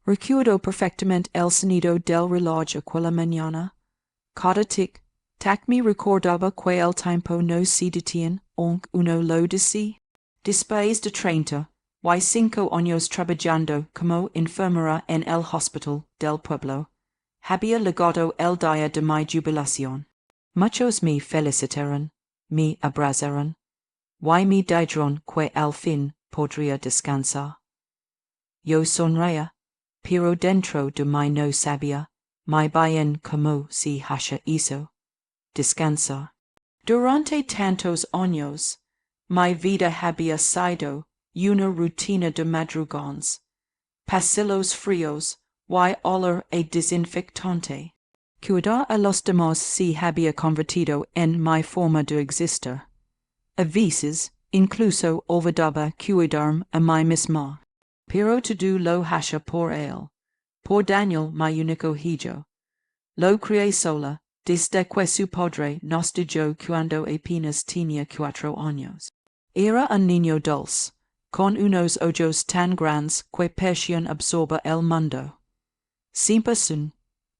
Recuerdo perfectamente el sonido del reloj aquella mañana. Cada tic, tac me recordaba que el tiempo no se detiene, aunque uno lo desee. Después de 30, y 5 años trabajando como enfermera en el hospital del pueblo, había llegado el día de mi jubilación. Muchos me felicitaron, me abrazaron, y me dijeron que al fin podría descansar. Yo sonreía, pero dentro de mí no sabía muy bien cómo se hacía eso, descansar. Durante tantos años, mi vida había sido una rutina de madrugones, pasillos fríos y olor a desinfectante. Cuidar a los demás se había convertido en mi forma de existir. A veces, incluso olvidaba cuidarme a mí misma. Pero todo lo hacía por él, por Daniel, mi único hijo. Lo crié sola, desde que su padre nos dejó cuando apenas tenía 4 años. Era un niño dulce, con unos ojos tan grandes que parecían absorber el mundo. Sin pasión,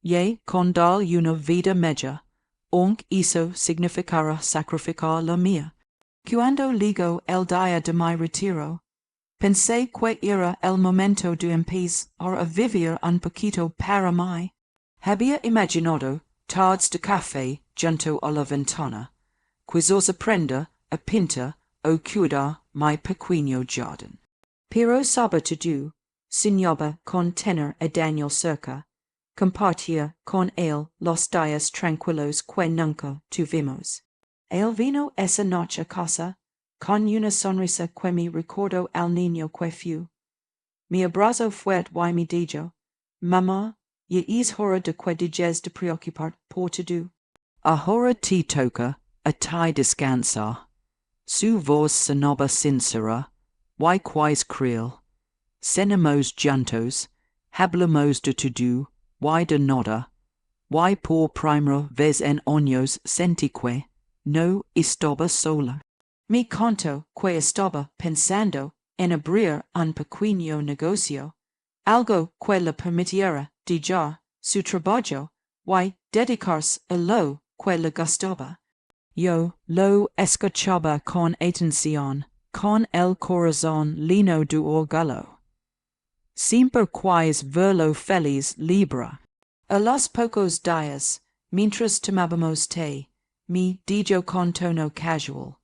y con dar una vida media, aunque eso significara sacrificar la mía. Cuando llegó el día de mi retiro, pensé que era el momento de empezar a vivir un poquito para mí. Había imaginado tardes de café junto a la ventana, quizás aprender a pintar o cuidar mi pequeño jardín. Pero sobre todo, soñaba con tener a Daniel cerca, compartir con él los días tranquilos que nunca tuvimos. Él vino esa noche a casa, con una sonrisa que me recordó al niño que fui. Me abrazó fuerte y me dijo, «Mamá, ya es hora de que dejes de preocupar por todo. Ahora te toca a ti descansar». Su voz sonaba sincera, y quais creel. Cenamos juntos, hablamos de todo, y de nada, y por primera vez en años sentí que no estaba sola. Me contó que estaba pensando en abrir un pequeño negocio, algo que le permitiera dejar su trabajo y dedicarse a lo que le gustaba. Yo lo escuchaba con atención, con el corazón lleno de orgullo. Siempre quis verlo feliz libre. A los pocos días, mientras tomábamos té, me dijo con tono casual,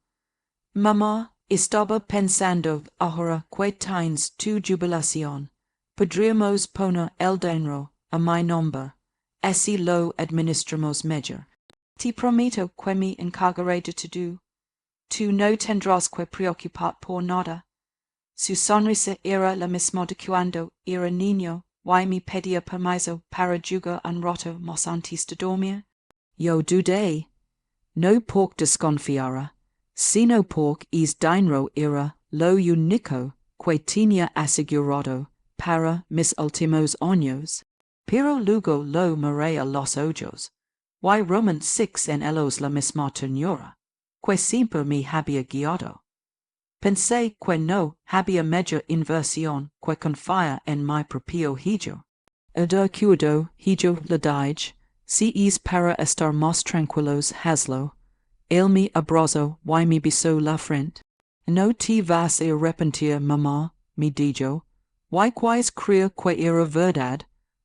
«Mamá, estaba pensando ahora que tienes tu jubilación, podríamos poner el dinero a mi nombre, así lo administramos mejor. Te prometo que me encargaré de todo. Tú no tendrás que preocuparte por nada». Su sonrisa era la misma de cuando era niño y me pedía permiso para jugar un rato más antes de dormir. Yo dudé, no porque desconfiara, sino porque es dinero era lo único que tenía asegurado para mis últimos años. Pero luego lo miré a los ojos, y Roman 6 en ellos la misma ternura, que siempre me había guiado. Pensé que no había mayor inversión que confiar en mi propio hijo. De acuerdo, hijo le dije, si es para estar más tranquilos, hazlo. Él me abrazó y me besó la frente. No te vas a arrepentir, mamá, me dijo, y quis creer que era verdad.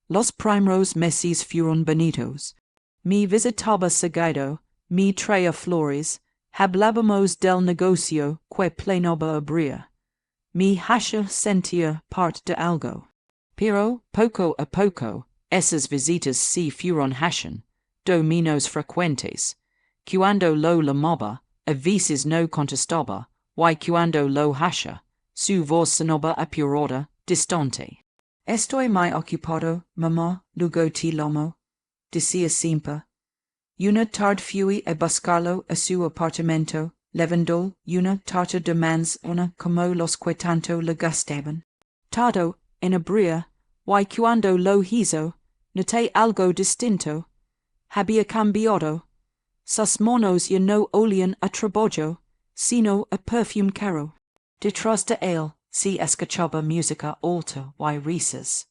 Los primeros meses fueron bonitos. Me visitaba seguido, me traía flores, hablábamos del negocio que planeaba abrir. Me hacía sentir parte de algo. Pero, poco a poco, esas visitas se fueron haciendo menos frecuentes. Cuando lo llamaba, a veces no contestaba, y cuando lo hacía, su voz sonaba apurada, distante. «Estoy muy ocupado, mamá, luego te llamo», decía siempre. Una tarde fui a buscarlo a su apartamento, llevando una tarta de manzana como los que tanto le gustaban. Tardó en abrir, y cuando lo hizo, noté algo distinto. Había cambiado. Sus manos ya no olían a trabajo, sino a perfume caro. Detrás de él se escuchaba música alta y risas.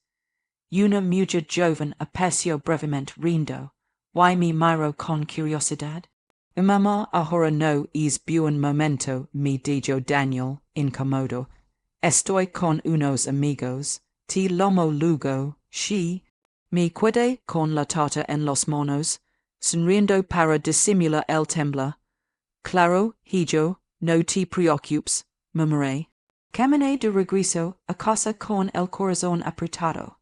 una mucha joven aprecio brevemente rindo, y mi miro con curiosidad. Mamá ahora no es buen momento, me dijo Daniel, incomodo. Estoy con unos amigos, te lomo luego, she. Me quedé con la tarta en los manos, sonriendo para disimular el temblar. Claro, hijo, no te preocupes, murmuré. Caminé de regreso a casa con el corazón apretado.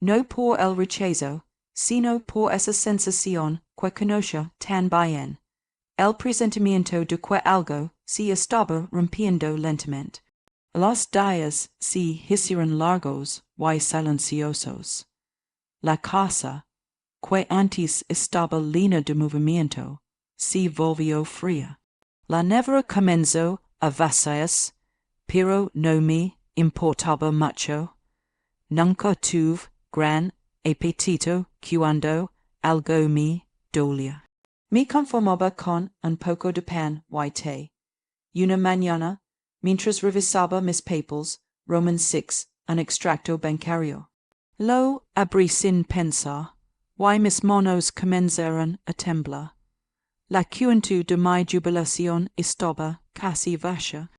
No por el rechazo, sino por esa sensación que conoce tan bien. El presentimiento de que algo se estaba rompiendo lentamente. Los días se hicieron largos y silenciosos. La casa, que antes estaba llena de movimiento, se volvió fría. La nevera comenzó a vaciarse, pero no me importaba mucho. Nunca tuve gran apetito cuando algo me dolía. Me conformaba con un poco de pan y té. Una mañana, mientras revisaba mis papers, Roman 6, un extracto bancario. Lo abrí sin pensar, y mis manos comenzaron a temblar. La juventud de mi jubilación estaba casi vacía.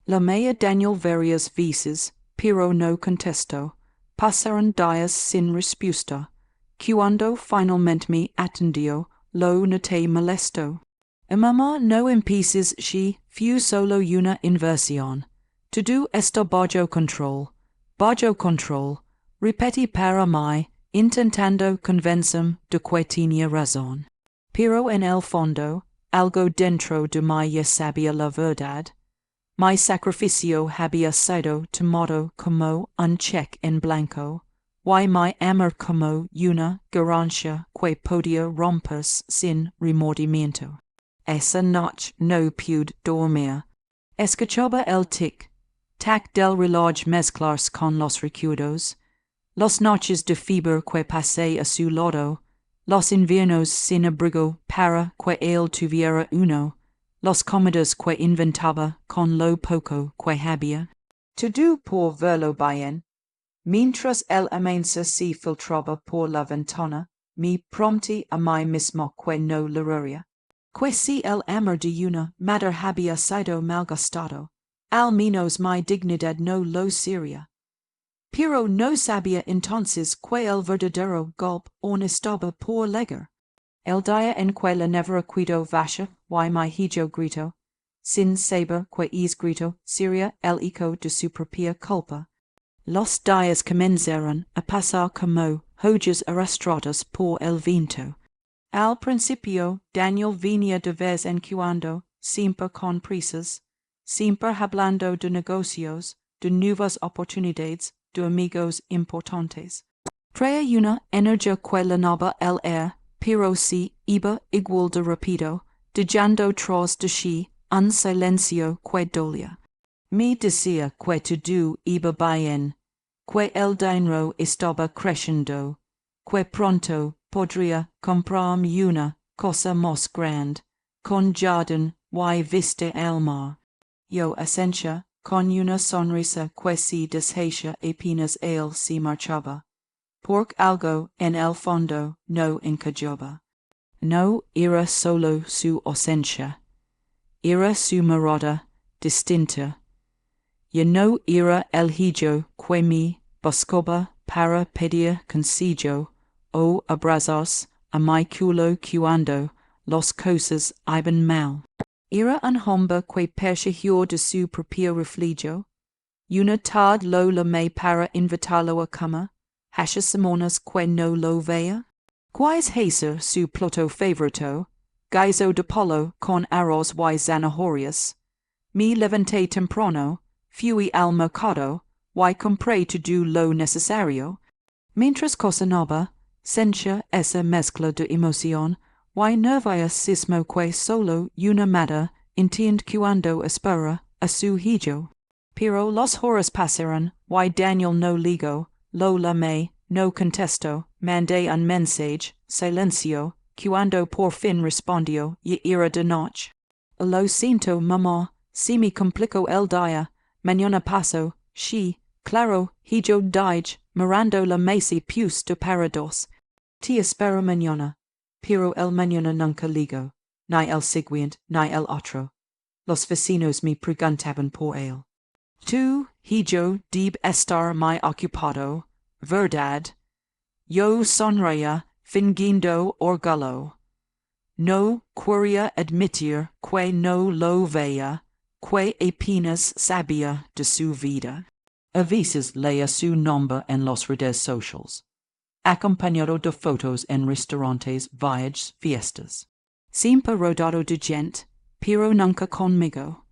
Llamé Daniel varias veces, pero no contestó. Pasaron días sin respuesta. Cuando finalmente me atendió, lo noté molesto. Mamá no empieces si fu solo una inversión. Todo esto bajo control. Repetí para mí, intentando convencerme de que tenía razón. Pero en el fondo, algo dentro de mí ya sabía la verdad. Mi sacrificio había sido tomado como un cheque en blanco, y mi amor como una ganancia que podía romperse sin remordimiento. Esa noche no pude dormir. Escuchaba el tic-tac del reloj mezclarse con los recuerdos, las noches de fiebre que pasé a su lado, los inviernos sin abrigo para que él tuviera uno, las comidas que inventaba con lo poco que había. Todo por verlo bien. Mientras el amanecer se filtraba por la ventana, me prometí a mí mismo que no lo haría. Que si el amor de una madre había sido malgastado, al menos mi dignidad no lo sería. Pero no sabía entonces que el verdadero golpe aún estaba por llegar. El día en que la nevera quedó vacía y mi hijo gritó, sin saber que es grito sería el eco de su propia culpa. Los días comenzaron a pasar como hojas arrastradas por el viento. Al principio, Daniel venía de vez en cuando, siempre con prisas, siempre hablando de negocios, de nuevas oportunidades, de amigos importantes. Traía una energía que llenaba el aire, pero se iba igual de rápido, dejando tras de sí un silencio que dolía. Me decía que todo iba bien, que el dinero estaba creciendo, que pronto podría comprarme una cosa más grande, con jardín y vista al mar. Yo asentía con una sonrisa que se deshacía apenas él se marchaba, porque algo en el fondo no encajaba. No era solo su ausencia, era su mirada distinta. Ya no era el hijo que me buscaba para pedir consejo o abrazos a mi culo cuando las cosas iban mal. Era un hombre que persiguió de su propio refugio. Una tarde lo llamé para invitarlo a cama, hace semanas que no lo veía. ¿Cuál es su plato favorito? Guiso de pollo con arroz y zanahorias. Me levanté temprano, fui al mercado, y compré todo lo necesario. Mientras cocinaba, sentía esa mezcla de emoción y nerviosismo que solo una madre entiende cuando espera a su hijo. Pero las horas pasaron y Daniel no ligó, lo llamé, no contestó, mandé un mensaje, silencio, cuando por fin respondió, ya era de noche. Lo siento, mamá, si me complicó el día, mañana paso, she, Claro, hijo dije, mirando la mesa pius de parados. Te espero mañana, pero el mañana nunca ligo, ni el siguiente, ni el otro. Los vecinos me preguntaban por él. Tu, hijo, debe estar muy ocupado, verdad? Yo sonreía, fingiendo orgullo. No quería admitir que no lo veía, que apenas sabía de su vida. A veces leía su nombre en las redes sociales, acompañado de fotos en restaurantes, viajes, fiestas. Siempre rodeado de gente, pero nunca conmigo.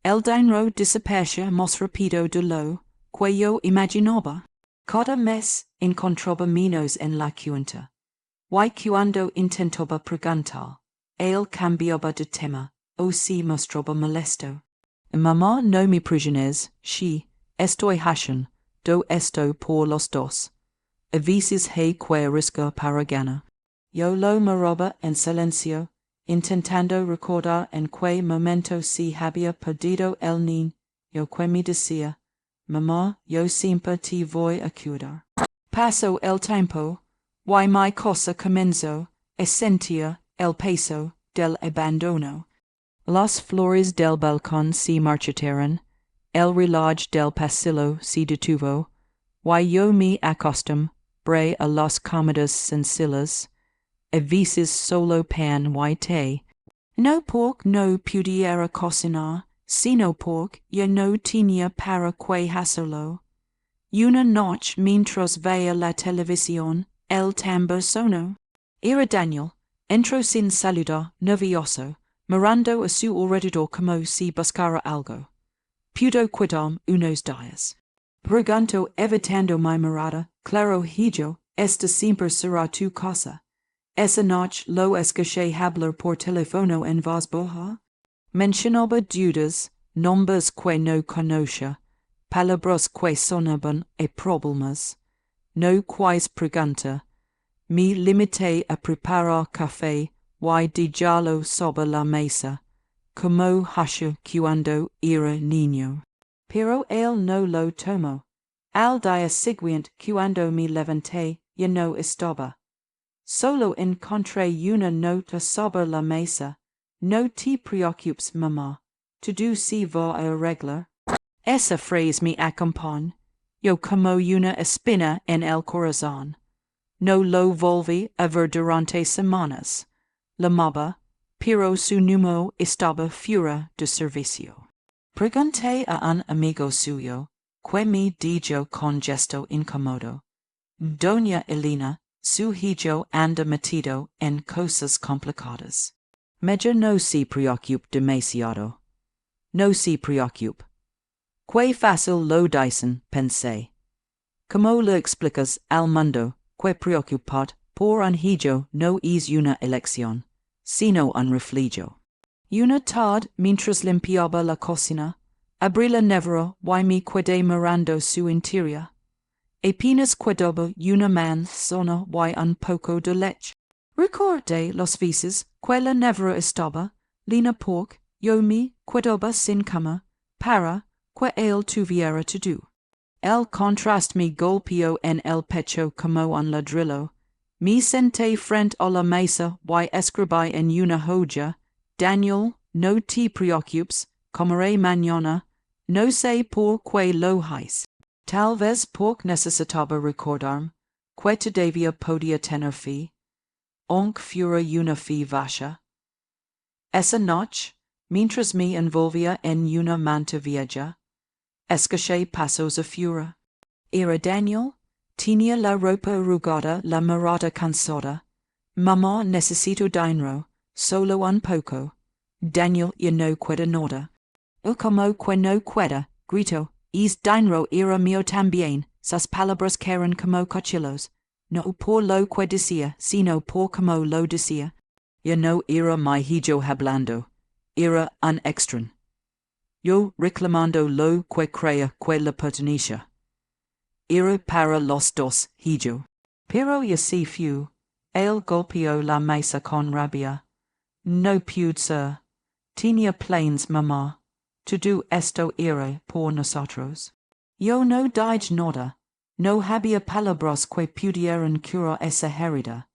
El dinero desaparecía más rápido de lo que yo imaginaba. Cada mes encontraba menos en la cuenta. Y cuando intentaba preguntar, él cambiaba de tema o se mostraba molesto. Mamá no me presiones, sí, estoy haciendo esto por los dos. A veces hay que riscar para ganar. Yo lo miraba en silencio, intentando recordar en qué momento se había perdido el niño que me decía, mamá, yo siempre te voy a cuidar. Pasó el tiempo, y mi cosa comenzó a sentir el peso del abandono. Las flores del balcón se marchitaron, el reloj del pasillo se detuvo, y yo me acostumbré a las comidas sencillas, a veces solo pan y té. No porque no pudiera cocinar, sino porque yo no tenía para qué hacerlo. Una noche mientras veía la televisión, el tambor sonó. Era Daniel, entró sin saludar, nervioso, mirando a su alrededor como si buscara algo. Pudo quedarme unos días. Pregunto evitando mi mirada, claro hijo, esta siempre será tu casa. Esa noche lo escuché hablar por teléfono en voz baja. Mencionaba dudas, nombres que no conocía, palabras que sonaban a problemas. No quise pregunta. Me limité a preparar café y dejarlo sobre la mesa, como hacía cuando era niño. Pero él no lo tomó. Al día siguiente, cuando me levanté, ya no estaba. Solo encontré una nota sobre la mesa. No te preocupes, mamá. Todo se va a arreglar. Esa frase me acompaña. Yo como una espina en el corazón. No lo volví a ver durante semanas. La amaba, pero su número estaba fuera de servicio. Pregunté a un amigo suyo, que me dijo con gesto incómodo. Doña Elena, su hijo anda metido en cosas complicadas. Mejor no se preocupe demasiado. No se preocupe. Qué fácil lo dicen, pensé. ¿Cómo le explicas al mundo que preocupado por un hijo no es una elección, sino un reflejo? Una tarde, mientras limpiaba la cocina, abrí la nevera y me quedé mirando su interior. Apenas quedaba una manzana y un poco de leche. Recordé las veces que la nevera estaba llena porque yo me quedaba sin cama para que él tuviera todo. El contraste me golpeó en el pecho como un ladrillo. Me senté frente a la mesa y escribí en una hoja, Daniel, no te preocupes, comeré mañana, no sé por qué lo hice. Tal vez porque necesitaba recordarme que todavía podía tener fe, aunque fuera una fe vacía. Esa noche, mientras me envolvía en una manta vieja, escuché pasos afuera. Era Daniel, tenía la ropa arrugada, la mirada cansada. Mamá, necesito dinero, solo un poco. Daniel ya no queda nada. Como que no queda, gritó, es dinero era mío también, sus palabras que eran como cuchillos. No por lo que decía, sino por como lo decía. Ya no era mi hijo hablando, era un extraño. Yo reclamando lo que creía que le pertenecía. Era para los dos, hijo. Pero ya se fue. Él golpeó la mesa con rabia. No pude ser. Tenía planes, mamá. Todo esto era por nosotros. Yo no dije nada, no había palabras que pudieran curar esa herida.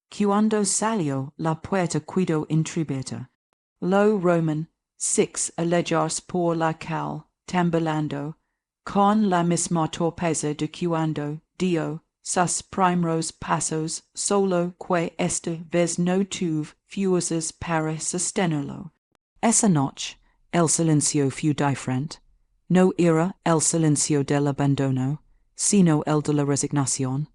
Cuando salió la puerta cuido intribeta. Lo Roman 6 alejarse por la cal, tambaleando, con la misma torpeza de cuando dio sus primeros pasos, solo que esta vez no tuve fuerzas para sostenerlo. Esa noche, el silencio fue diferente. No era el silencio del abandono, sino el de la resignación.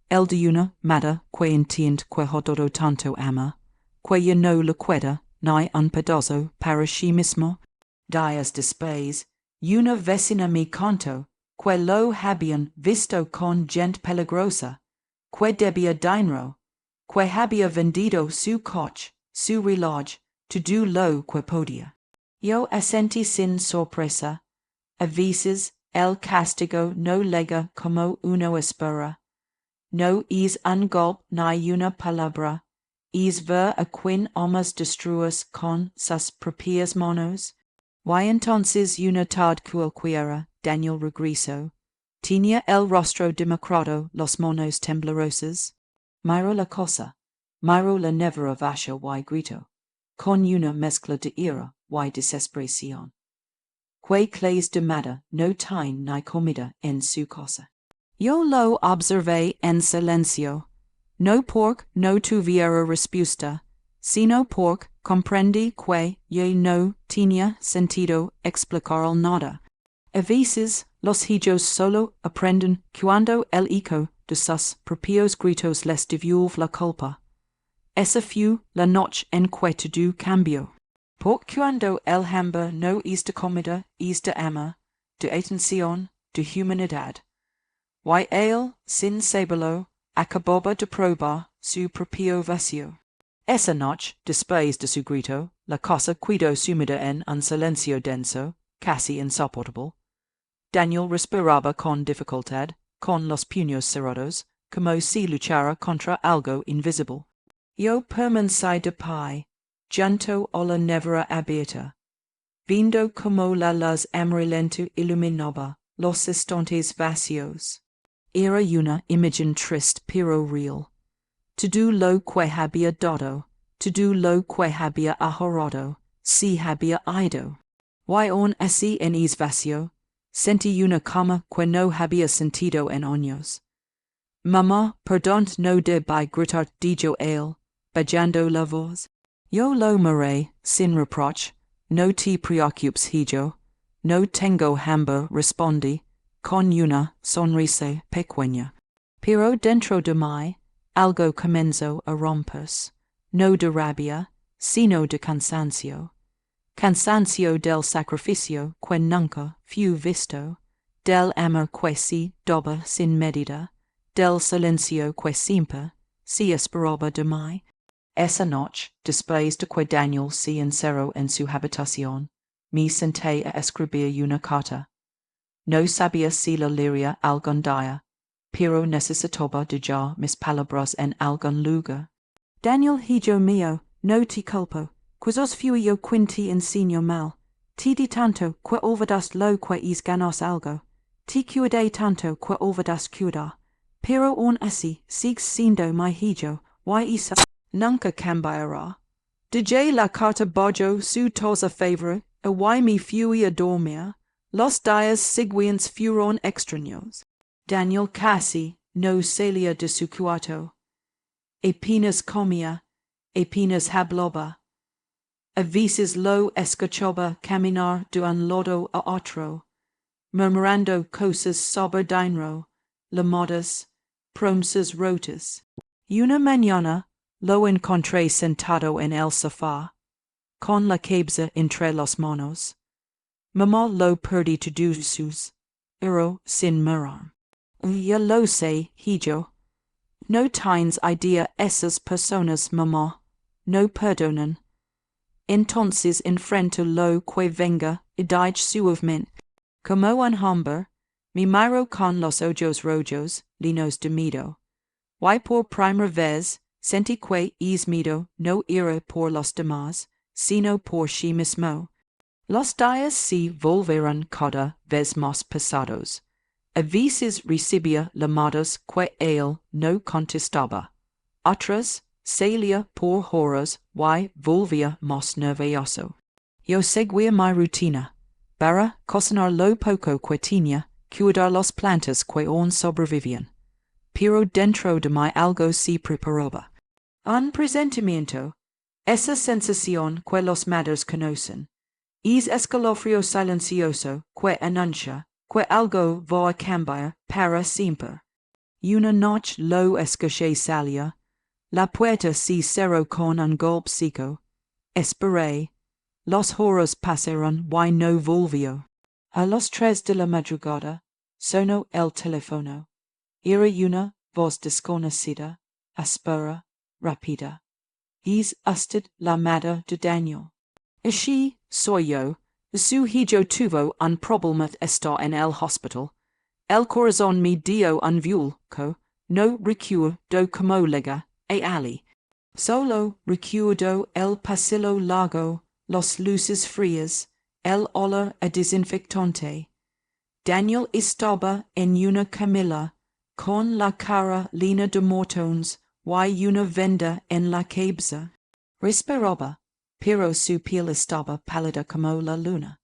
El de una madre que entiende que ha dado tanto ama, que ya no le queda ni un pedazo para sí mismo. Días después, una vecina me contó que lo habían visto con gente peligrosa, que debía dinero, que había vendido su coche, su reloj, todo lo que podía. Yo asentí sin sorpresa. A veces el castigo no llega como uno espera. No es un golpe ni una palabra, es ver a quien amas destruirse con sus propias manos. Y entonces una tarde cualquiera, Daniel regresó. Tenía el rostro demacrado, los manos temblorosos. Miro la cosa, miro la Nevera Vacía y grito, con una mezcla de ira y desesperación. Que clase de madre no tiene ni comida en su casa. Yo lo observé en silencio, no porque no tuviera respuesta, sino porque comprendí que ya no tenía sentido explicar nada. A veces los hijos solo aprenden cuando el eco de sus propios gritos les devuelve la culpa. Esa fue la noche en que todo cambió. Porque cuando el hambre no es de comida, es de amor, de atención, de humanidad. Y él, sin saberlo, acababa de probar su propio vacío. Esa noche, después de su grito, la casa quedó sumida en un silencio denso, casi insoportable. Daniel respiraba con dificultad, con los puños cerrados, como si luchara contra algo invisible. Yo permanecí de pie, junto a la nevera abierta, viendo como la luz amarillenta iluminaba los instantes vacíos. Era una imagen triste pero real. Todo lo que había dado, todo lo que había ahorrado, se había ido. Y aún así en es vacío, sentí una calma que no había sentido en años. Mamá, perdón no debí gritar, dijo él, bajando la voz. Yo lo miré, sin reproche. No te preocupes, hijo. No tengo hambre, respondí, con una sonrisa pequeña. Pero dentro de mí, algo comenzó a romperse, no de rabia, sino de cansancio. Cansancio del sacrificio que nunca fue visto, del amor que se daba sin medida, del silencio que siempre se esperaba de mí. Esa noche, después de que Daniel se encerró en su habitación, me senté a escribir una carta. No sabía si la leería algún día, pero necesitaba de ya mis palabras en algún lugar. Daniel, hijo mío, no te culpo, quizás fui yo quien te enseñó mal. Te di tanto que olvidas lo que es ganas algo. Te cuidé tanto que olvidas cuidar. Pero aún así, sigues siendo mi hijo, y eso nunca cambiará. Dejé la carta bajo su tosa favor, y me fui a dormir. Los días siguientes fueron extraños. Daniel casi no salía de su cuarto. Apenas comía, apenas hablaba. A veces lo escuchaba caminar de un lado a otro, murmurando cosas sobre dinero, llamadas, promesas rotas. Una mañana lo encontré sentado en el sofá, con la cabeza entre las manos. Mamá lo perdí todos sus, pero sin mirar. Ya lo sé, hijo. No tienes idea esas personas, mamá, no perdonan. Entonces enfrento lo que venga y dije suavemente, como un hombre, me miro con los ojos rojos, llenos de miedo. Y por primera vez sentí que es miedo no era por los demás, sino por sí mismo. Los dias si volveran cada vez más pesados. A veces recibía llamadas que él no contestaba. Otras salía por horas y volvía más nervioso. Yo seguía mi rutina, para cocinar lo poco que tenía, cuidar las plantas que aún sobrevivían. Pero dentro de mí algo se preparaba. Un presentimiento, esa sensación que los madres conocen, es escalofrío silencioso que anuncia que algo va a cambiar para siempre. Y una noche lo escuché salir, la puerta se cerró con un golpe seco. Esperé. Las horas pasaron y no volvió. A las 3 de la madrugada sonó el teléfono. Era una voz desconocida, áspera, rápida. ¿Es usted la madre de Daniel? Sí, soy yo. Su hijo tuvo un problema está en el hospital. El corazón me dio un vuelco, no recuerdo cómo llega allí. Solo recuerdo el pasillo largo, las luces frías, el olor a desinfectante. Daniel estaba en una camilla, con la cara llena de mortones y una venda en la cabeza. Respiraba, pero su piel estaba pálida como la luna.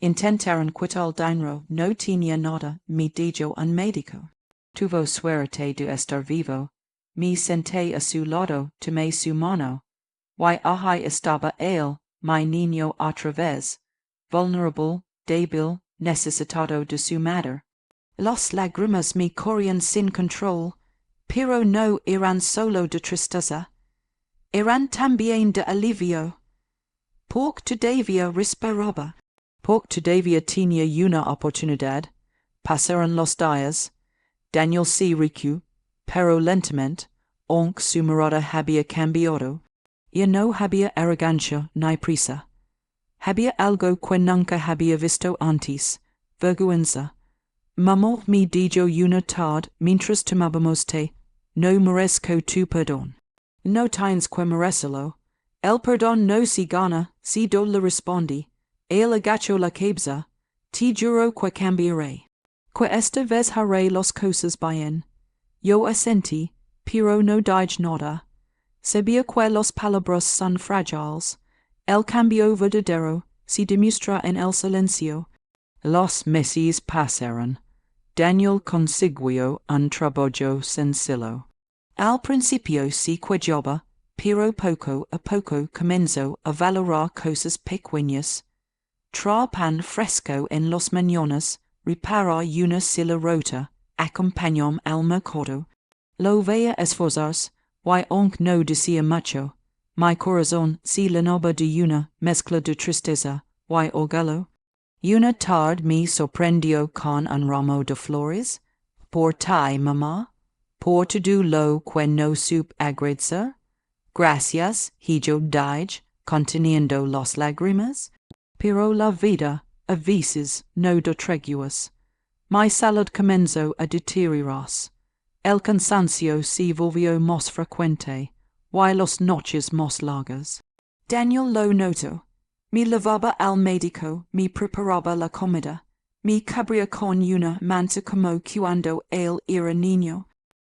Intentaron quitar el dinero, no tenía nada, me dijo un médico. Tuvo suerte de estar vivo. Me senté a su lado, tomé su mano. Y ahí estaba él, mi niño otra vez, vulnerable, débil, necesitado de su madre. Las lágrimas me corrían sin control, pero no eran solo de tristeza, eran también de alivio. Porque todavía respiraba, porque todavía tenía una oportunidad. Pasaron los días. Daniel se recuperó, pero lentamente, aunque su mirada había cambiado. Y no había arrogancia ni prisa. Había algo que nunca había visto antes, vergüenza. Mamá me dijo una tarde mientras tomábamos té, no merezco tu perdón. No tienes que merecerlo. El perdón no se gana, si yo le respondí. Él agachó la cabeza. Te juro que cambiaré. Que esta vez haré las cosas bien. Yo asentí, pero no dije nada. Sabía que las palabras son frágiles. El cambio verdadero se demuestra en el silencio. Los meses pasaron. Daniel consiguió un trabajo sencillo. Al principio se quejaba, pero poco a poco comenzó a valorar cosas pequeñas. Traer pan fresco en las mañanas, reparar una silla rota, acompañarme al mercado. Lo veía esforzarse, y aunque no decía mucho, mi corazón se llenaba de una mezcla de tristeza y orgullo. Una tarde me sorprendió con un ramo de flores. ¿Por ti, mamá? ¿Por todo lo que no supe agradecer? Gracias, hijo dije, conteniendo las lágrimas. Pero la vida, a veces, no da treguas. Mi salud comenzó a deteriorarse. El cansancio se volvió más frecuente, y las noches más largas. Daniel lo notó. Me llevaba al médico, me preparaba la comida, me cubría con una manta como cuando él era niño.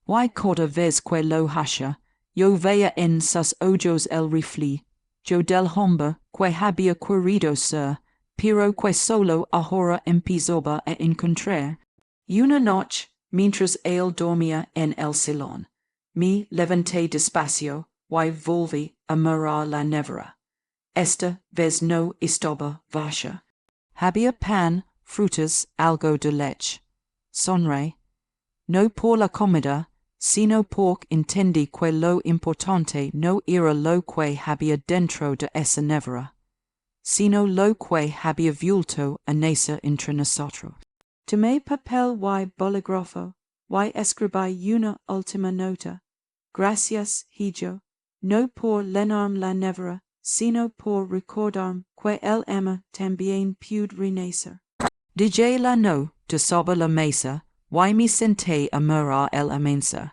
Y cada vez que lo hacía, yo veía en sus ojos el reflejo del hombre que había querido ser, pero que solo ahora empezaba a encontrar. Y una noche, mientras él dormía en el salón, me levanté despacio y volví a mirar la nevera. Esta vez no estaba vacía. Había pan, frutas, algo de leche. Sonreí. No por la comida, sino porque entendí que lo importante no era lo que había dentro de esa nevera, sino lo que había vuelto a nacer entre nosotros. Tomé papel y bolígrafo y escribí una última nota. Gracias, hijo, no por llenarme la nevera, sino por recordarme que el ama también puede renacer. Dejé la nota sobre la mesa y me senté a mirar el amanecer.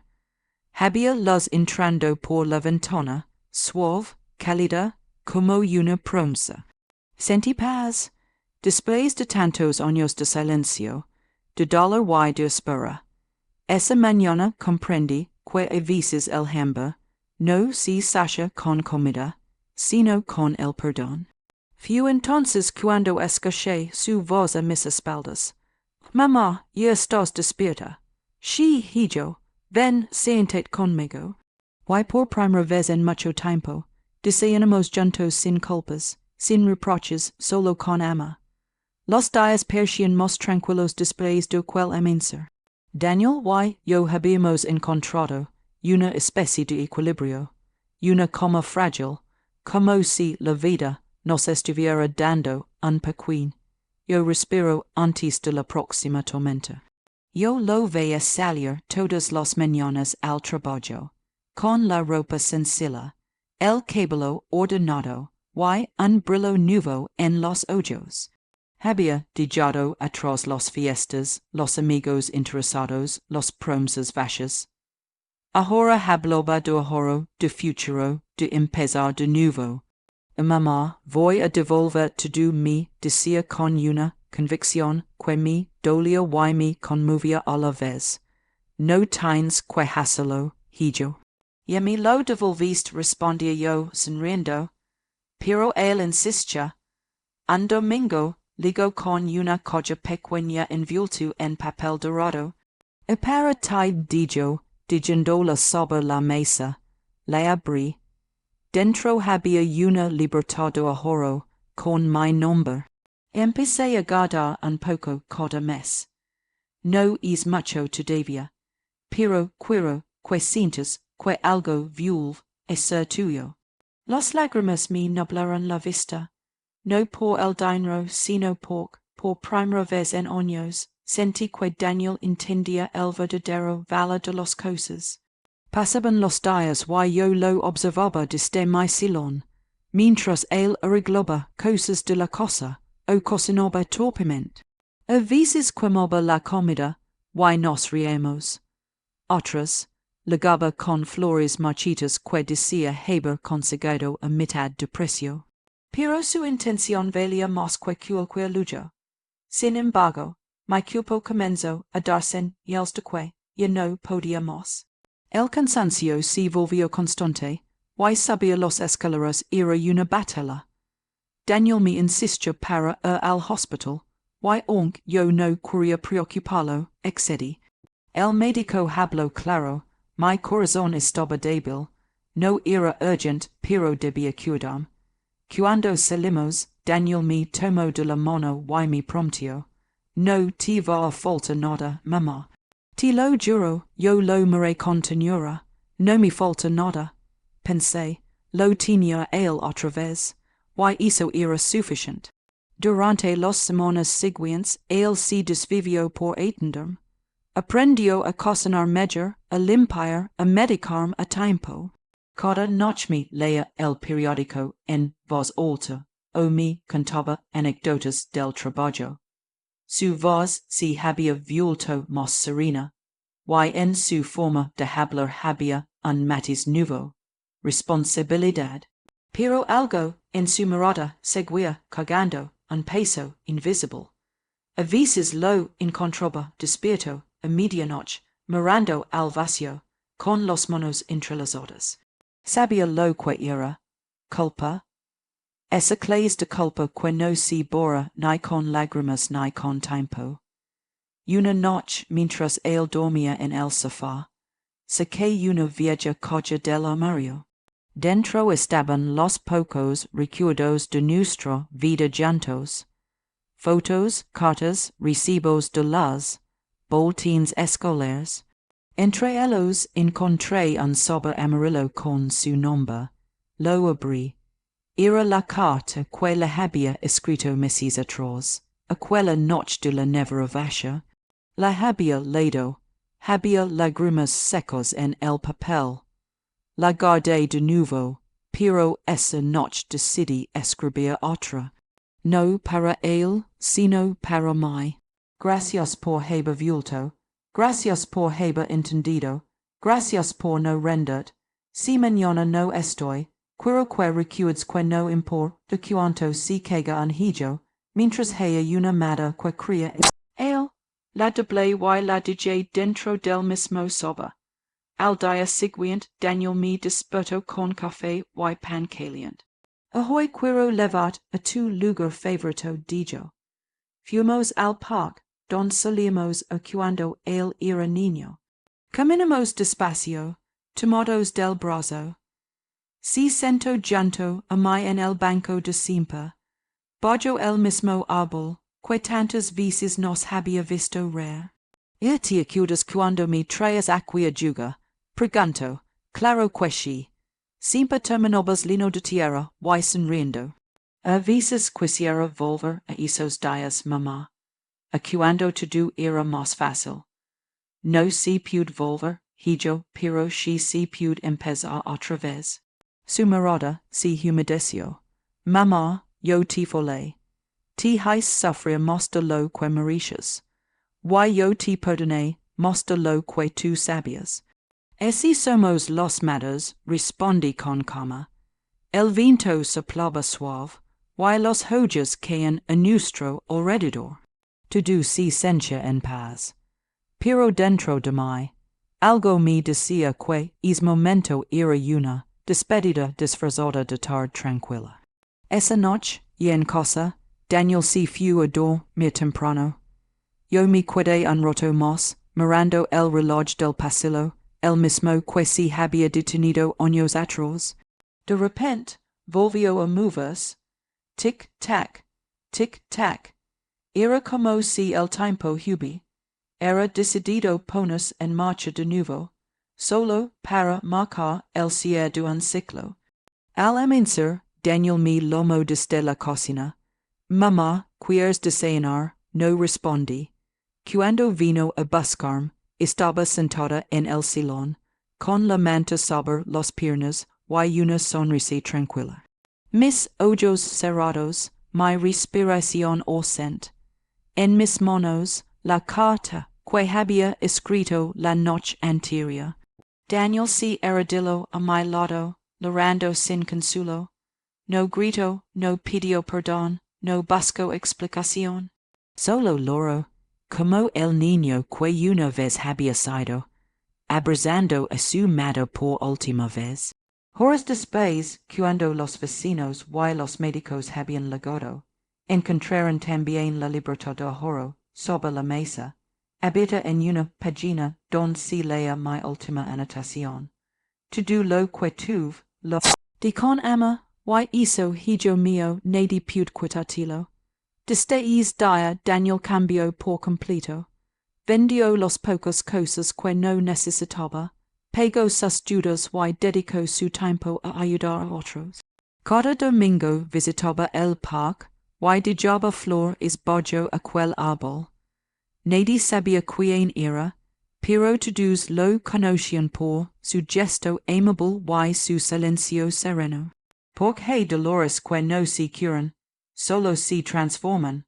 Había luz entrando por la ventana, suave, cálida, como una promesa. Senti paz, después de tantos años de silencio, de dolor y de espera, esa mañana comprendí que a veces el hambre no se sacia con comida, sino con el perdón. Fue entonces cuando escuché su voz a mis espaldas. Mamá, ya estás despierta. Sí, hijo, ven, siéntate conmigo. Y por primera vez en mucho tiempo, desayunamos juntos sin culpas, sin reproches, solo con ama. Los días parecían más tranquilos después de aquel amanecer. Daniel y yo habíamos encontrado una especie de equilibrio, una cama frágil, como si la vida nos estuviera dando un pequeño. Yo respiro antes de la próxima tormenta. Yo lo veía salir todas las mañanas al trabajo, con la ropa sencilla, el cabello ordenado y un brillo nuevo en los ojos. Había dejado atrás las fiestas, los amigos interesados, las promesas vacías. Ahora hablaba de ahora, de futuro, de empezar de nuevo. Mamá, voy a devolver todo mi decía con una convicción que me dolía y me conmovía a la vez. No tienes que hacerlo, hijo. Y me lo devolviste, respondía yo, sonriendo. Pero él insistía. Un domingo, ligó con una cosa pequeña envuelta en papel dorado. Y para ti dijo, dejándola sobre la mesa, la abrí. Dentro había una libertad de ahorro con mi nombre. Empecé a guardar un poco cada mes. No es mucho todavía, pero quiero que sientas que algo vuelve a ser tuyo. Las lágrimas me nublaron la vista, no por el dinero, sino porque, por primera vez en años, sentí que Daniel entendía el verdadero valor de las cosas. Pasaban los días y yo lo observaba desde mi salón, mientras él arreglaba cosas de la casa o cocinaba torpemente. A veces quemaba la comida y nos reíamos. Otras, legaba con flores marchitas que decía haber conseguido a mitad de precio. Pero su intención valía más que cualquier lujo. Sin embargo, mi cuerpo comenzó a dar señales de que ya no podía más. El cansancio se volvió constante, y subir las escaleras era una batalla. Daniel me insistió para ir al hospital, y aunque yo no quería preocuparlo, accedí. El médico habló claro, mi corazón estaba débil, no era urgente, pero debía cuidarme. Cuando salimos, Daniel me tomó de la mano y me prometió. No te va a faltar nada, mamá. Te lo juro, yo lo miré con ternura. No me falta nada. Pensé, lo tenía él otra vez, y eso era suficiente. Durante las semanas siguientes, él se desvivió por atenderme. Aprendió a cocinar mejor, a limpiar, a medicarme a tiempo. Cada noche me leía el periódico en voz alta, o me contaba anécdotas del trabajo. Su voz se había vuelto más serena, y en su forma de hablar había un matiz nuevo, responsabilidad. Pero algo en su mirada seguía cargando un peso invisible. A veces lo encontraba despierto a medianoche, mirando al vacío, con las manos entrelazadas. Sabía lo que era culpa. Esa clase de culpa que no se borra ni con lágrimas ni con tiempo. Una noche, mientras él dormía en el sofá, saqué una vieja colla del armario. Dentro estaban los pocos recuerdos de nuestra vida juntos. Fotos, cartas, recibos de las, boletines escolares. Entre ellos encontré un sobre amarillo con su nombre. Lo abrí. Era la carta que le había escrito meses atrás, aquella noche de la Nevera Vacía. La había leído, había lágrimas secas en el papel. La guardé de nuevo, pero esa noche decidí escribir otra. No para él, sino para mí. Gracias por haber vuelto. Gracias por haber entendido. Gracias por no rendir. Si mañana no estoy, Quiroque recuids que no impor, de cuanto si quega anhijo, mientras haya una mada que cría el, la doble y la dije dentro del mismo soba. Al dia siguiente Daniel me despertó con café y pan caliente. Ahoy quiro levat a tu lugar favorito dijo. Fuimos al parque, don salíamos a cuando él era niño. Caminamos despacio, tomados del brazo. Si sento llanto a mí en el banco de siempre, bajo el mismo árbol, que tantas veces nos había visto reír. Y te acuerdas cuando me traes aquí a juga, pregunto, claro que sí. Siempre terminabas lino de tierra, y sonriendo. A veces quisiera volver a esos días, mamá, a cuando todo era más fácil. No se puede volver, hijo, pero sí se puede empezar otra vez. Su mirada se humedeció. Mamá, yo te folé. Te has sufrir más de lo que mereces. Y yo te perdoné más de lo que tú sabías. Así somos los mados, respondí con calma. El viento soplaba suave, y los hojas caían a nuestro alrededor. Todo se sentia en paz. Pero dentro de mí, algo me decía que es momento era una despedida disfrazada de tarde tranquila. Esa noche, y en casa, Daniel se fue a dormir temprano. Yo me quedé un rato más, mirando el reloj del pasillo, el mismo que se había detenido años atrás. De repente, volvió a moverse. Tic-tac, tic-tac. Era como si el tiempo era decidido ponerse en marcha de nuevo, solo para marcar el cierre de un ciclo. Al amanecer, Daniel me llamó desde la cocina. Mamá, ¿quieres desayunar? No respondí. Cuando vino a buscarme, estaba sentada en el salón, con la manta sobre las piernas y una sonrisa tranquila. Mis ojos cerrados, mi respiración ausente. En mis manos, la carta que había escrito la noche anterior. Daniel se arrodilló a mi lado, llorando sin consuelo. No grito, no pidió perdón, no buscó explicación. Solo lloró, como el niño que una vez había sido, abrazando a su madre por última vez. Horas después, cuando los vecinos y los médicos habían llegado, encontraron también la libreta de ahorro sobre la mesa, abierta en una página donde se leía mi última anotación. Todo lo que tuve, lo di con ama, y hizo hijo mío nadie puede quitarlo. Desde ese día Daniel cambió por completo. Vendió las pocas cosas que no necesitaba, pagó sus deudas y dedicó su tiempo a ayudar a otros. Cada domingo visitaba el parque y dejaba flores bajo aquel árbol. Nadie sabía quién era, pero todos lo conocían por su gesto amable y su silencio sereno. Porque hay dolores que no se curan, solo se transforman.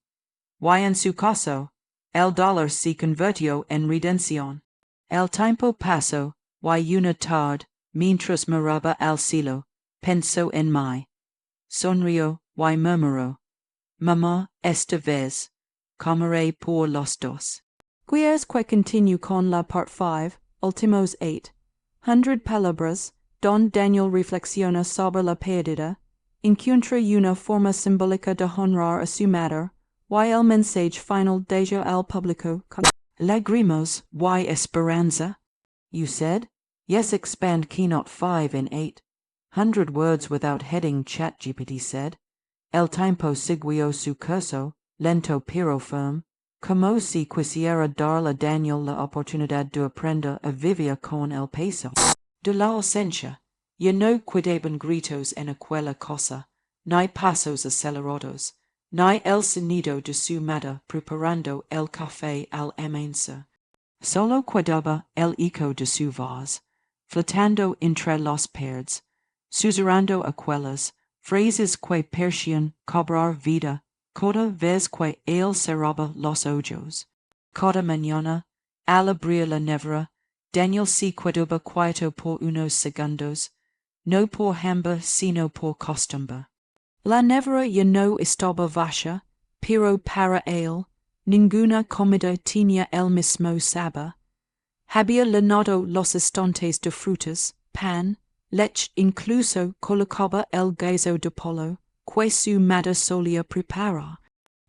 Y en su caso, el dolor se convirtió en redención. El tiempo pasó, y una tarde, mientras miraba al cielo, pensó en mí. Sonrió y murmuró, mamá, esta vez, comeré por los dos. ¿Quieres que continue con la part 5, últimos 800 palabras, don Daniel reflexiona sobre la pérdida, encuentra una forma simbólica de honrar a su madre, y el mensaje final deja al público con lágrimas y esperanza? You said? Yes, expand keynote 5 in 800 words without heading, ChatGPT said. El tiempo siguió su curso, lento pero firme, como si quisiera darle a Daniel la oportunidad de aprender a vivir con el peso de la ausencia. Ya no quedaban gritos en aquella cosa, ni pasos acelerados, ni el sonido de su madre preparando el café al amanecer. Solo quedaba el eco de su voz, flotando entre las paredes, susurrando aquellas frases que parecían cobrar vida cada vez que él cerraba los ojos. Cada mañana, al abrir la nevera, Daniel se quedaba quieto por unos segundos, no por hamber sino por costumbre. La Nevera ya no estaba vacía, pero para él, ninguna comida tenía el mismo sabor. Había llenado los estantes de frutas, pan, leche, incluso colocaba el guiso de pollo, que su madre solía preparar.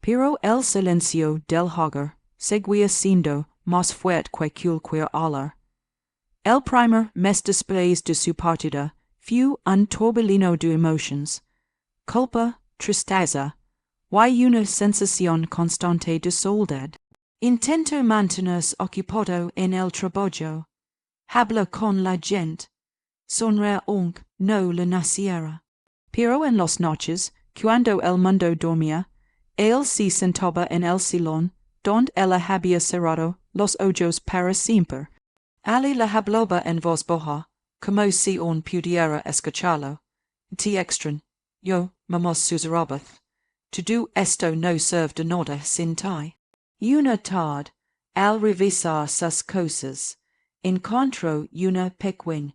Pero el silencio del hogar seguía siendo más fuerte que cualquier hablar. El primer mes después de su partida fue un torbellino de emotions, culpa, tristeza, y una sensación constante de soledad. Intento mantenerse ocupado en el trabajo, habla con la gente, sonreír aunque no le naciera. Pero en las noches, cuando el mundo dormía, él se sentaba en el salón, donde ella había cerrado los ojos para siempre. Ali le hablaba en voz baja, como si un pudiera escucharlo. Te extraño, yo, mamá susurraba. Todo esto no sirve de nada sin ti. Una tarde, al revisar sus cosas, encontró una pequeña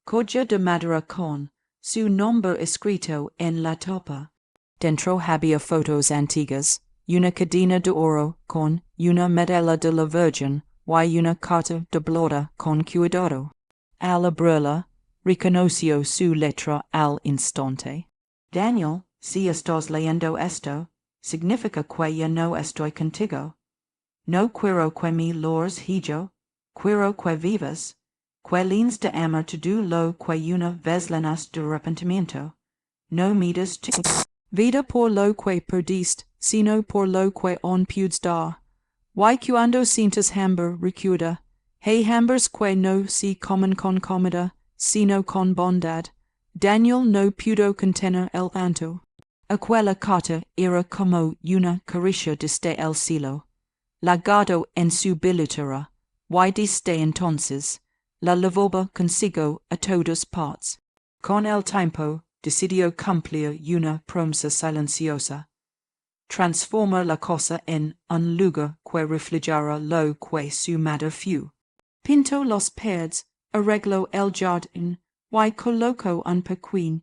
colla de madera con su nombre escrito en la tapa. Dentro había fotos antiguas, una cadena de oro con una medalla de la Virgen y una carta doblada con cuidado. Al abrirla, reconoció su letra al instante. Daniel, si estás leyendo esto, significa que ya no estoy contigo. No quiero que me lores hijo, quiero que vivas, que lins de amar todo lo que una vez llenas de arrepentimiento. No midas tu vida por lo que perdiste, sino por lo que aún puedes dar. Y cuando sientas hambre, recuerda, hay hambres que no se comen con comida, sino con bondad. Daniel no pudo contener el llanto. Aquella carta era como una caricia desde el cielo. La guardó en su billetera, y desde entonces la llevaba consigo a todas partes. Con el tiempo decidió cumplir una promesa silenciosa. Transformar la cosa en un lugar que reflejara lo que su madre fue. Pintó los paredes, arregló el jardín, y colocó un pequeño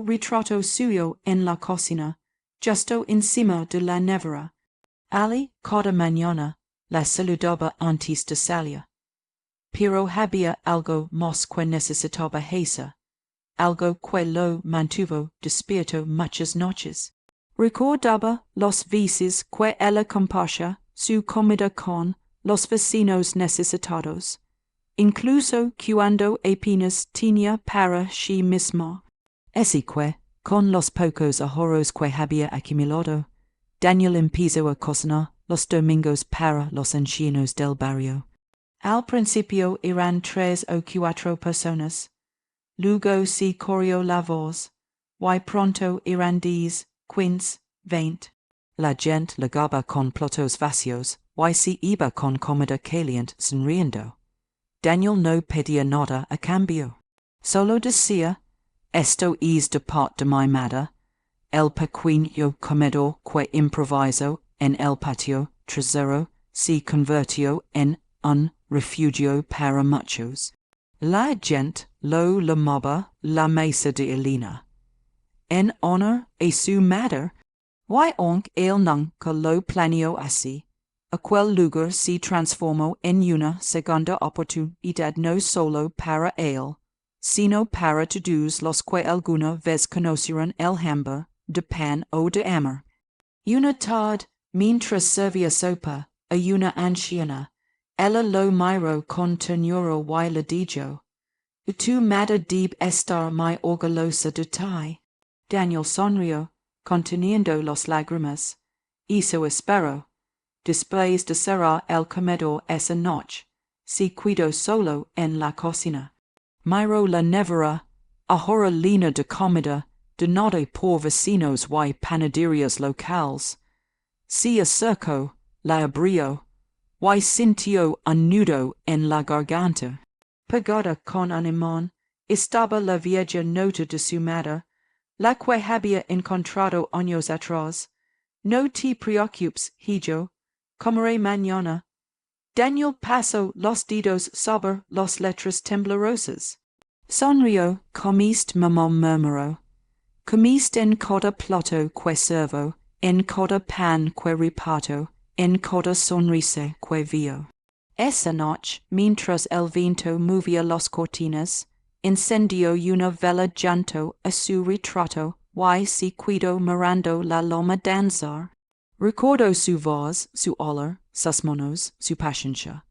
retrato suyo en la cocina, justo encima de la nevera. Ali cada mañana la saludaba antes de salir. Pero había algo más que necesitaba hacer, algo que lo mantuvo despierto muchas noches. Recordaba las veces que ella compartía su comida con los vecinos necesitados, incluso cuando apenas tenía para sí misma. Así que, con los pocos ahorros que había acumulado, Daniel empezó a cocinar los domingos para los ancianos del barrio. Al principio eran 3 o 4 personas, luego se corrió la voz, y pronto eran 10, 15, 20. La gente llegaba con platos vacíos, y se iba con comida caliente sonriendo. Daniel no pedía nada a cambio. Solo decía, esto es de parte de mi madre. El pequeño comedor que improvisó en el patio trasero se convirtió en un refugio para muchos. La gente lo llamaba la mesa de Elena, en honor a su madre, y aunque él nunca lo planeó así, aquel lugar se transformó en una segunda oportunidad no solo para él, sino para todos los que alguna vez conocieron el hambre de pan o de amor. Una tarde, mientras servía sopa a una anciana, ella lo miró con ternura y le dijo, «Tu madre debe estar muy orgullosa de ti». Daniel sonrió, conteniendo las lágrimas. Eso espero. Después de cerrar el comedor esa noche, se quedó solo en la cocina. Miró la nevera, ahora llena de comida, donada por vecinos y panaderías locales. Se acercó, la abrió, y sintió un nudo en la garganta. Pegada con un imán estaba la vieja nota de su madre, la que había encontrado años atrás. No te preocupes, hijo, comeré mañana. Daniel pasó los dedos sobre las letras temblorosas. Sonrio, comist mamom murmuro. Comist en coda ploto que servo, en coda pan que ripato, en coda sonrise que vio. Esa noche, mientras el viento movía las cortinas, incendió una vela llanto a su retrato, y si cuido mirando la loma danzar. Recordo su voz, su olor, sus monos, su paciencia.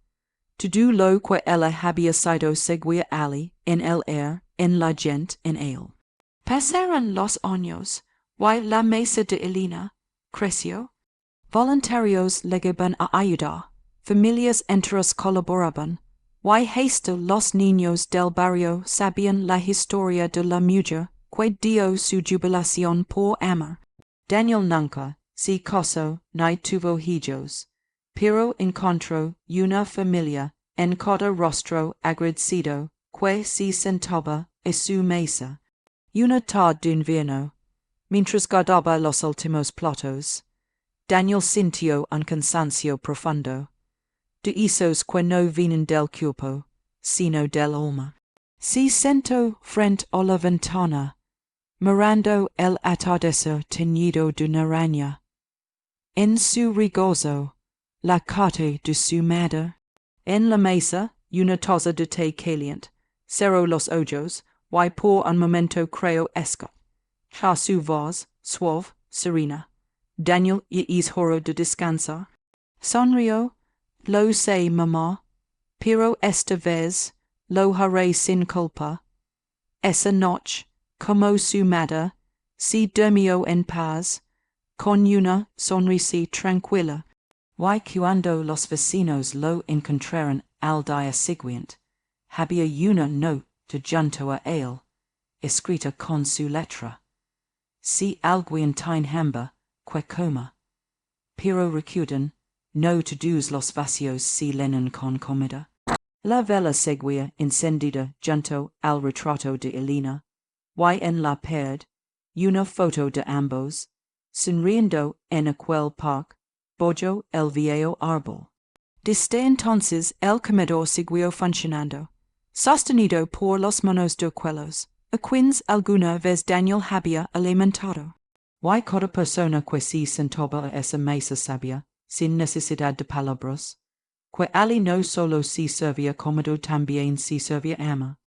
Todo lo que ella había sido seguía ali, en el air, en la gente, en él. Pasaron los años, y la mesa de Elena creció. Voluntarios llegaban a ayudar, familias enteras colaboraban, y hasta los niños del barrio sabían la historia de la mujer que dio su jubilación por amor. Daniel nunca, si casó, ni tuvo hijos, pero encontró una familia en cada rostro agradecido que se sentaba a su mesa. Una tarde de invierno, mientras guardaba los últimos platos, Daniel sintió un cansancio profundo, de esos que no vienen del cuerpo, sino del alma. Se sentó frente a la ventana, mirando el atardecer teñido de naranja. En su regazo, la carta de su madre. En la mesa, una taza de té caliente. Cerró los ojos, y por un momento creyó escuchar su voz, suave, serena. Daniel ya es hora de descansar. Sonrió. Lo sé, mamá, pero esta vez lo haré sin culpa. Esa noche, como su madre, se durmió en paz, con una sonrisa tranquila. Y cuando los vecinos lo encontraron al día siguiente, había una nota junto a él, escrita con su letra. Si alguien tiene hambre, que coma. Pero recuerden, no todos los vacíos se llenan con comida. La vela seguía encendida junto al retrato de Elena, y en la pared, una foto de ambos, sonriendo en aquel parque, bajo el viejo árbol. Desde entonces el comedor siguió funcionando, sostenido por los manos de aquellos, a quienes alguna vez Daniel había alimentado. Y cada persona que se sentaba a esa mesa sabía, sin necesidad de palabras, que ali no solo se servía cómodo, también se servía ama.